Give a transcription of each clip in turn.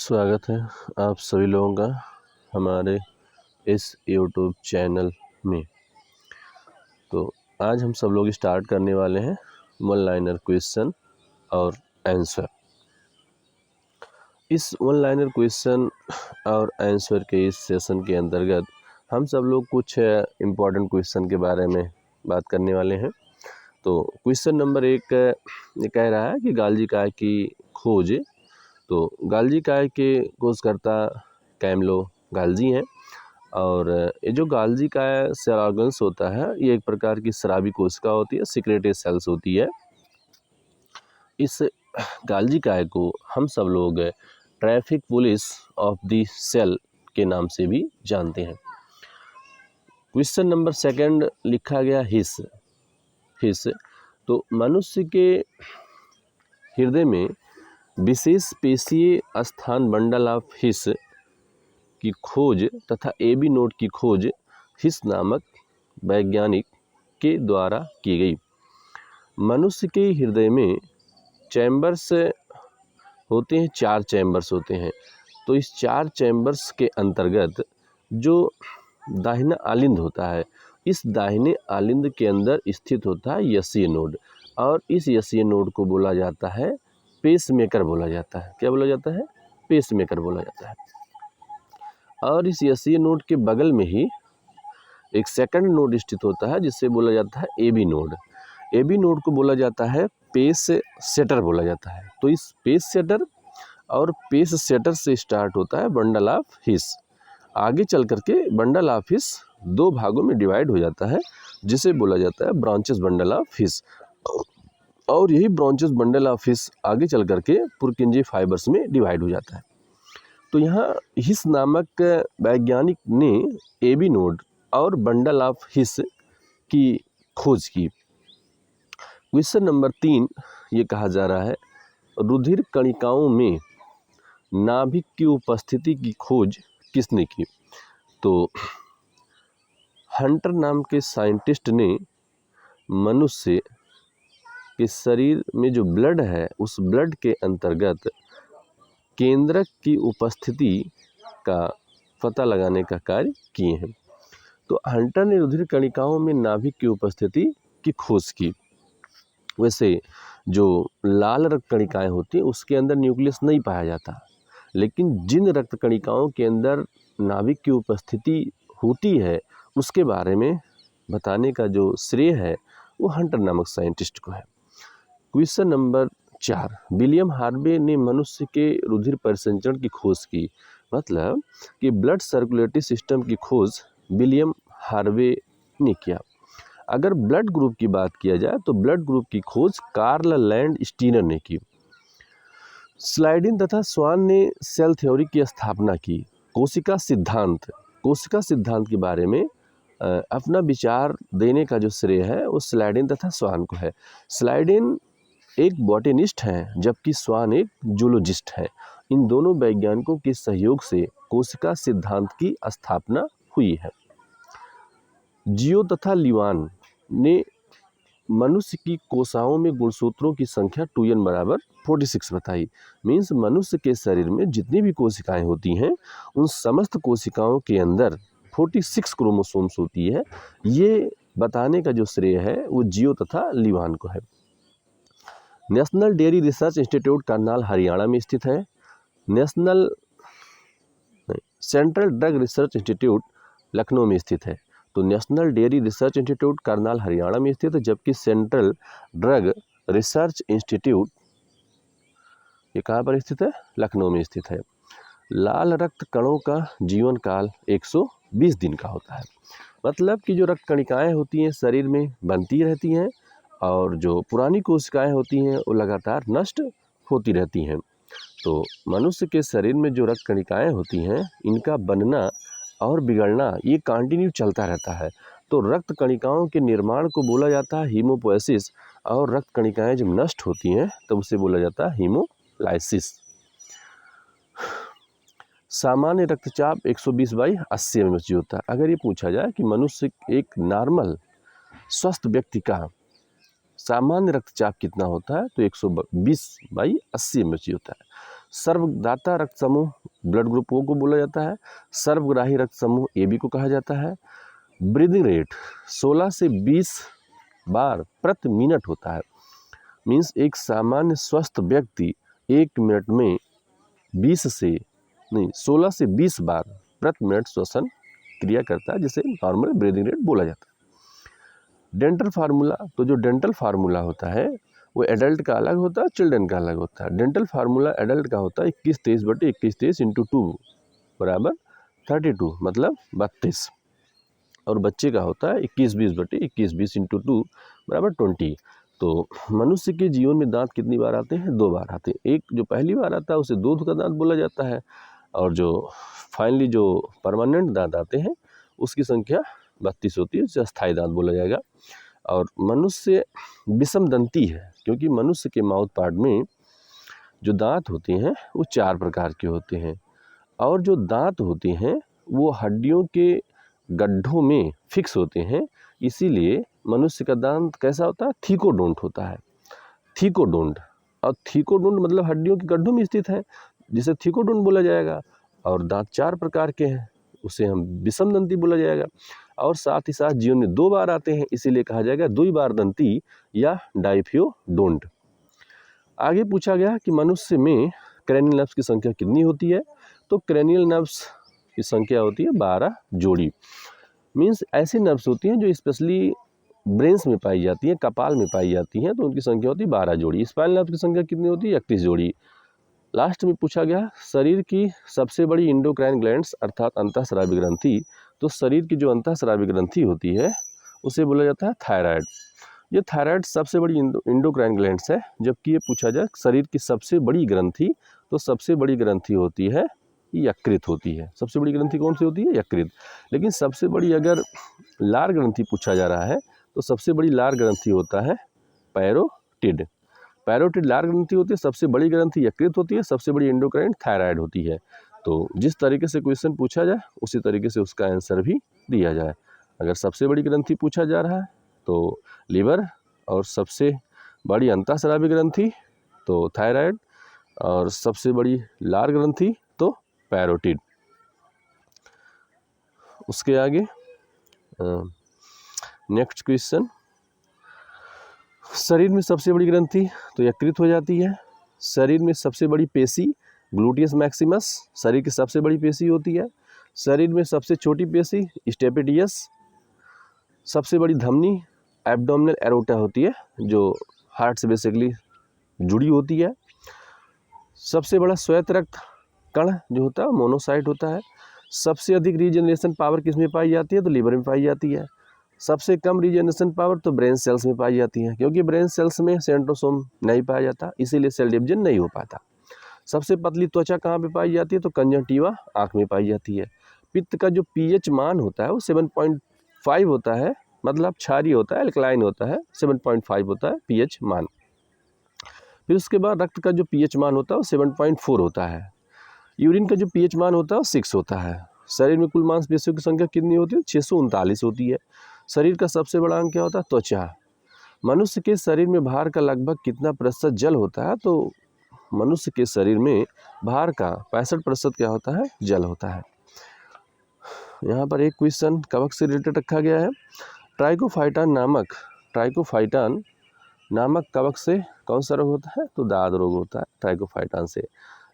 स्वागत है आप सभी लोगों का हमारे इस YouTube चैनल में। तो आज हम सब लोग स्टार्ट करने वाले हैं वन लाइनर क्वेश्चन और आंसर। इस वन लाइनर क्वेश्चन और आंसर के इस सेशन के अंतर्गत हम सब लोग कुछ इम्पोर्टेंट क्वेश्चन के बारे में बात करने वाले हैं। तो क्वेश्चन नंबर 1 ये कह रहा है कि गाल्जी काय की खोज। तो गाल्जी काय के खोजकर्ता कैमलो गाल्जी हैं और ये जो गाल्जी काय सेल ऑर्गन्स होता है ये एक प्रकार की स्रावी कोशिका होती है, सीक्रेटरी सेल्स होती है। इस गाल्जी काय को हम सब लोग traffic police of the cell के नाम से भी जानते हैं। क्वेश्चन नंबर 2 लिखा गया हिस। तो मनुष्य के हृदय में विशेष पेशीय स्थान बंडल ऑफ हिस की खोज तथा एबी नोड की खोज हिस नामक वैज्ञानिक के द्वारा की गई। मनुष्य के हृदय में चैम्बर्स होते हैं, 4 चैम्बर्स होते हैं। तो इस 4 चैम्बर्स के अंतर्गत जो दाहिना आलिंद होता है, इस दाहिने आलिंद के अंदर स्थित होता है यशीय नोड और इस यशीय नोड को बोला जाता है पेसमेकर बोला जाता है। क्या बोला जाता है? पेसमेकर बोला जाता है। और इस यशीय नोड के बगल में ही एक सेकंड नोड स्थित होता है जिससे बोला जाता है एबी नोड। एबी नोड को बोला जाता है पेस सेटर बोला जाता है। तो इस पेस सेटर और पेस सेटर से स्टार्ट होता है बंडल ऑफ हिस। आगे चल करके बंडल ऑफ हिस 2 भागों में डिवाइड हो जाता है जिसे बोला जाता है ब्रांचेस बंडल ऑफ हिस। और यही ब्रांचेस बंडल ऑफ हिस आगे चल करके पुरकिंजी फाइबर्स में डिवाइड हो जाता है। तो यहाँ हिस नामक वैज्ञानिक ने एबी नोड और बंडल ऑफ हिस की खोज की। क्वेश्चन नंबर 3 ये कहा जा रहा है रुधिर कणिकाओं में नाभिक की उपस्थिति की खोज किसने की? तो हंटर नाम के साइंटिस्ट ने मनुष्य कि शरीर में जो ब्लड है उस ब्लड के अंतर्गत केंद्रक की उपस्थिति का पता लगाने का कार्य किए हैं। तो हंटर ने रुधिर कणिकाओं में नाभिक की उपस्थिति की खोज की। वैसे जो लाल रक्त कणिकाएं होती हैं उसके अंदर न्यूक्लियस नहीं पाया जाता, लेकिन जिन रक्त कणिकाओं के अंदर नाभिक की उपस्थिति होती है उसके बारे में बताने का जो श्रेय है वो हंटर नामक साइंटिस्ट को है। क्वेश्चन नंबर 4 विलियम हार्वे ने मनुष्य के रुधिर परिसंचरण की खोज की। मतलब कि ब्लड सर्कुलेटरी सिस्टम की खोज विलियम हार्वे ने किया। अगर ब्लड ग्रुप की बात किया जाए तो ब्लड ग्रुप की खोज कार्ल लैंड स्टीनर ने की। स्लाइडिन तथा स्वान ने सेल थ्योरी की स्थापना की। कोशिका सिद्धांत के बारे में अपना विचार देने का जो श्रेय है वो स्लाइडिन तथा स्वान को है। स्लाइडिन एक बॉटेनिस्ट हैं जबकि स्वान एक जूलॉजिस्ट है। इन दोनों वैज्ञानिकों के सहयोग से कोशिका सिद्धांत की स्थापना हुई है। जियो तथा लीवान ने मनुष्य की कोशिकाओं में गुणसूत्रों की संख्या 2n बराबर 46 बताई। मीन्स मनुष्य के शरीर में जितनी भी कोशिकाएं होती हैं उन समस्त कोशिकाओं के अंदर 46 क्रोमोसोम्स होती है। ये बताने का जो श्रेय है वो जियो तथा लीवान को है। National dairy research institute Karnal Haryana में स्थित है। Central drug research institute Lucknow में स्थित है। तो national dairy research institute Karnal Haryana में स्थित है जबकि सेंट्रल ड्रग रिसर्च इंस्टीट्यूट ये कहाँ पर स्थित है? लखनऊ में स्थित है। लाल रक्त कणों का जीवन काल 120 दिन का होता है। मतलब कि जो रक्त कणिकाएं होती हैं शरीर में बनती रहती हैं और जो पुरानी कोशिकाएं होती हैं वो लगातार नष्ट होती रहती हैं। तो मनुष्य के शरीर में जो रक्त कणिकाएं होती हैं इनका बनना और बिगड़ना ये कंटिन्यू चलता रहता है। तो रक्त कणिकाओं के निर्माण को बोला जाता है हीमोपोएसिस और रक्त कणिकाएं जब नष्ट होती हैं तब उसे बोला जाता है हीमोलाइसिस। सामान्य रक्तचाप 120/80 mmHg होता है। अगर ये पूछा जाए कि मनुष्य एक नॉर्मल स्वस्थ व्यक्ति का सामान्य रक्तचाप कितना होता है तो 120/80 mmHg होता है। सर्वदाता रक्त समूह ब्लड ग्रुप ओ को बोला जाता है। सर्वग्राही रक्त समूह AB को कहा जाता है। ब्रीदिंग रेट 16 से 20 बार प्रति मिनट होता है। मीन्स एक सामान्य स्वस्थ व्यक्ति 1 मिनट में 16 से 20 बार प्रति मिनट श्वसन क्रिया करता है, जिसे नॉर्मल ब्रीदिंग रेट बोला जाता है। डेंटल फार्मूला, तो जो डेंटल फार्मूला होता है वो एडल्ट का अलग होता है, चिल्ड्रन का अलग होता है। डेंटल फार्मूला एडल्ट का होता है 21-23/21 × 2 बराबर 32 मतलब 32, और बच्चे का होता है 21-20/21 × 2 बराबर 20। तो मनुष्य के जीवन में दांत कितनी बार आते हैं? 2 बार आते हैं। एक जो पहली बार आता है उसे दूध का दांत बोला जाता है, और जो फाइनली जो परमानेंट दांत आते हैं उसकी संख्या 32 होती है, उसे अस्थायी दांत बोला जाएगा। और मनुष्य विषम दंती है, क्योंकि मनुष्य के माउथ पार्ट में जो दांत होते हैं वो 4 प्रकार के होते हैं, और जो दांत होते हैं वो हड्डियों के गड्ढों में फिक्स होते हैं। इसीलिए मनुष्य का दांत कैसा होता है? थीकोडोंट होता है, थीकोडोंट। और थीकोडोंट मतलब हड्डियों के गड्ढों में स्थित है, जिसे थीकोडोंट बोला जाएगा। और दांत 4 प्रकार के हैं, उसे हम विषम दंती बोला जाएगा। और साथ ही साथ जीवन में 2 बार आते हैं, इसीलिए कहा जाएगा द्विबार दंती या डाइफियोडोंट। आगे पूछा गया कि मनुष्य में क्रैनियल नर्व्स की संख्या कितनी होती है? तो क्रैनियल नर्व्स की संख्या होती है 12 जोड़ी। मीन्स ऐसी नर्व्स होती हैं जो स्पेशली ब्रेन्स में पाई जाती हैं, कपाल में पाई जाती हैं, तो उनकी संख्या होती है 12 जोड़ी। स्पाइनल नर्व की संख्या कितनी होती है? 31 जोड़ी। लास्ट में पूछा गया शरीर की सबसे बड़ी इंडोक्राइन ग्लैंड्स अर्थात अंतःस्रावी ग्रंथि। तो शरीर की जो अंतःस्रावी ग्रंथि होती है उसे बोला जाता है थायराइड। ये थायराइड सबसे बड़ी इंडोक्राइन ग्लैंड्स है। जबकि ये पूछा जाए शरीर की सबसे बड़ी ग्रंथि, तो सबसे बड़ी ग्रंथि होती है यकृत होती है। सबसे बड़ी ग्रंथि कौन सी होती है? यकृत। लेकिन सबसे बड़ी अगर लार ग्रंथि पूछा जा रहा है तो सबसे बड़ी लार ग्रंथि होता है पैरोटिड। पैरोटिड लार ग्रंथि होती है, सबसे बड़ी ग्रंथि यकृत होती है, सबसे बड़ी एंडोक्राइन थायराइड होती है। तो जिस तरीके से क्वेश्चन पूछा जाए उसी तरीके से उसका आंसर भी दिया जाए। अगर सबसे बड़ी ग्रंथि पूछा जा रहा है तो लीवर, और सबसे बड़ी अंतःस्रावी ग्रंथि तो थायराइड, और सबसे बड़ी लार ग्रंथि तो पैरोटिड। उसके आगे नेक्स्ट क्वेश्चन, शरीर में सबसे बड़ी ग्रंथि तो यकृत हो जाती है। शरीर में सबसे बड़ी पेशी ग्लूटियस मैक्सिमस शरीर की सबसे बड़ी पेशी होती है। शरीर में सबसे छोटी पेशी स्टेपिडियस। सबसे बड़ी धमनी एब्डोमिनल एरोटा होती है, जो हार्ट से बेसिकली जुड़ी होती है। सबसे बड़ा श्वेत रक्त कण जो होता है मोनोसाइट होता है। सबसे अधिक रीजनरेशन पावर किस में पाई जाती है? तो लीवर में पाई जाती है। सबसे कम रीजनरेशन पावर तो ब्रेन सेल्स में पाई जाती है, क्योंकि ब्रेन सेल्स में सेंट्रोसोम नहीं पाया जाता, इसीलिए सेल डिवीजन नहीं हो पाता। सबसे पतली त्वचा कहाँ पे पाई जाती है? तो कंजंक्टिवा आँख में पाई जाती है। पित्त का जो pH मान होता है वो 7.5 होता है, मतलब क्षारीय होता है, एल्कलाइन होता है। 7.5 होता है pH मान। फिर उसके बाद रक्त का जो pH मान होता है वो 7.4 होता है। यूरिन का जो pH मान होता है वो 6 होता है। शरीर में कुल मांसपेशियों की संख्या कितनी होती है? 639 होती है। शरीर का सबसे बड़ा अंग क्या होता है? त्वचा। मनुष्य के शरीर में भार का लगभग कितना प्रतिशत जल होता है? तो मनुष्य के शरीर में भार का 65% क्या होता है? जल होता है। यहाँ पर एक क्वेश्चन कवक से रिलेटेड रखा गया है। ट्राइकोफाइटान नामक कवक से कौन सा रोग होता है? तो दाद रोग होता है ट्राइकोफाइटान से।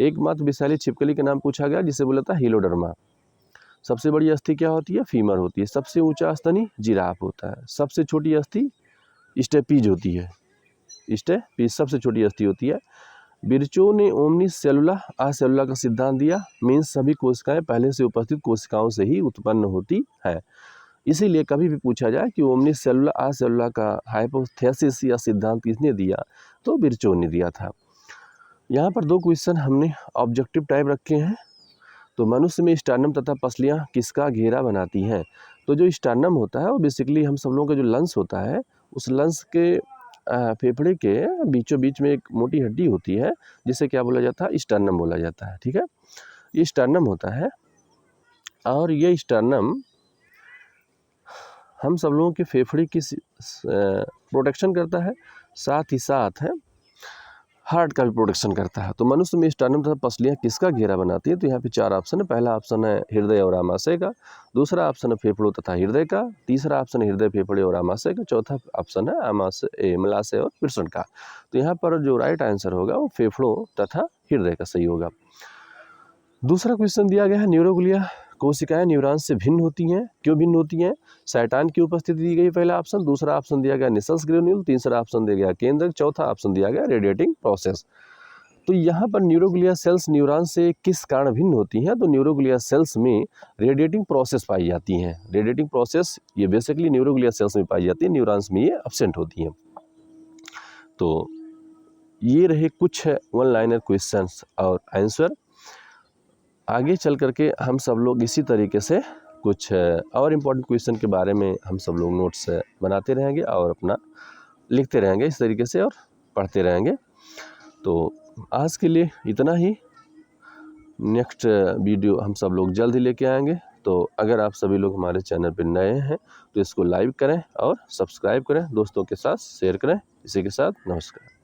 एकमात्र विषैली छिपकली का नाम पूछा गया जिसे बोला था हीलोडर्मा। सबसे बड़ी अस्थि क्या होती है? फीमर होती है। सबसे ऊंचा स्तनी जिराफ होता है। सबसे छोटी अस्थि स्टेपीज होती है। स्टेपीज सबसे छोटी अस्थि होती है। बिरचो ने ओमनी सेलुला असेलुला का सिद्धांत दिया। मीन्स सभी कोशिकाएं पहले से उपस्थित कोशिकाओं से ही उत्पन्न होती है। इसीलिए कभी भी पूछा जाए कि ओमनी सेलुला असेलुला का हाइपोथेसिस या सिद्धांत किसने दिया? तो बिरचो ने दिया था। यहाँ पर 2 क्वेश्चन हमने ऑब्जेक्टिव टाइप रखे हैं। तो मनुष्य में स्टार्नम तथा पसलियाँ किसका घेरा बनाती हैं? तो जो स्टार्नम होता है वो बेसिकली हम सब लोगों का जो लंग्स होता है, उस लंग्स के फेफड़े के बीचों बीच में एक मोटी हड्डी होती है जिसे क्या बोला जाता है? स्टार्नम बोला जाता है। ठीक है, ये स्टार्नम होता है, और ये स्टार्नम हम सब लोगों के फेफड़े की प्रोटेक्शन करता है। साथ ही साथ है हार्ट का भी प्रोटेक्शन करता है। तो मनुष्य में स्टर्नम तथा पसलियाँ किसका घेरा बनाती है? तो यहाँ पे 4 ऑप्शन है। पहला ऑप्शन है हृदय और आमाशय का, दूसरा ऑप्शन है फेफड़ों तथा हृदय का, तीसरा ऑप्शन है हृदय, फेफड़े और आमाशय का, चौथा ऑप्शन है मलाशय और वृषण का। तो यहाँ पर जो राइट आंसर होगा वो फेफड़ों तथा हृदय का सही होगा। दूसरा क्वेश्चन दिया गया है, न्यूरोग्लिया कोशिकाएं न्यूरॉन्स से भिन्न होती हैं, क्यों भिन्न होती हैं? शैतान की उपस्थिति दी गई पहला ऑप्शन, दूसरा ऑप्शन दिया गया निसल्स ग्रेन्यूल, तीसरा ऑप्शन दिया गया केंद्रक, चौथा ऑप्शन दिया गया रेडिएटिंग प्रोसेस। तो यहाँ पर न्यूरोग्लिया सेल्स न्यूरॉन से किस कारण भिन्न होती हैं? तो न्यूरोग्लिया सेल्स में रेडिएटिंग प्रोसेस पाई जाती हैं। रेडिएटिंग प्रोसेस ये बेसिकली न्यूरोग्लिया सेल्स में पाई जाती है, न्यूरॉन्स में ये एब्सेंट होती हैं। तो ये रहे कुछ वन लाइनर क्वेश्चंस और आंसर। आगे चल करके हम सब लोग इसी तरीके से कुछ और इम्पोर्टेंट क्वेश्चन के बारे में हम सब लोग नोट्स बनाते रहेंगे और अपना लिखते रहेंगे इस तरीके से और पढ़ते रहेंगे। तो आज के लिए इतना ही। नेक्स्ट वीडियो हम सब लोग जल्द ही लेके आएंगे। तो अगर आप सभी लोग हमारे चैनल पर नए हैं तो इसको लाइक करें और सब्सक्राइब करें, दोस्तों के साथ शेयर करें। इसी के साथ नमस्कार।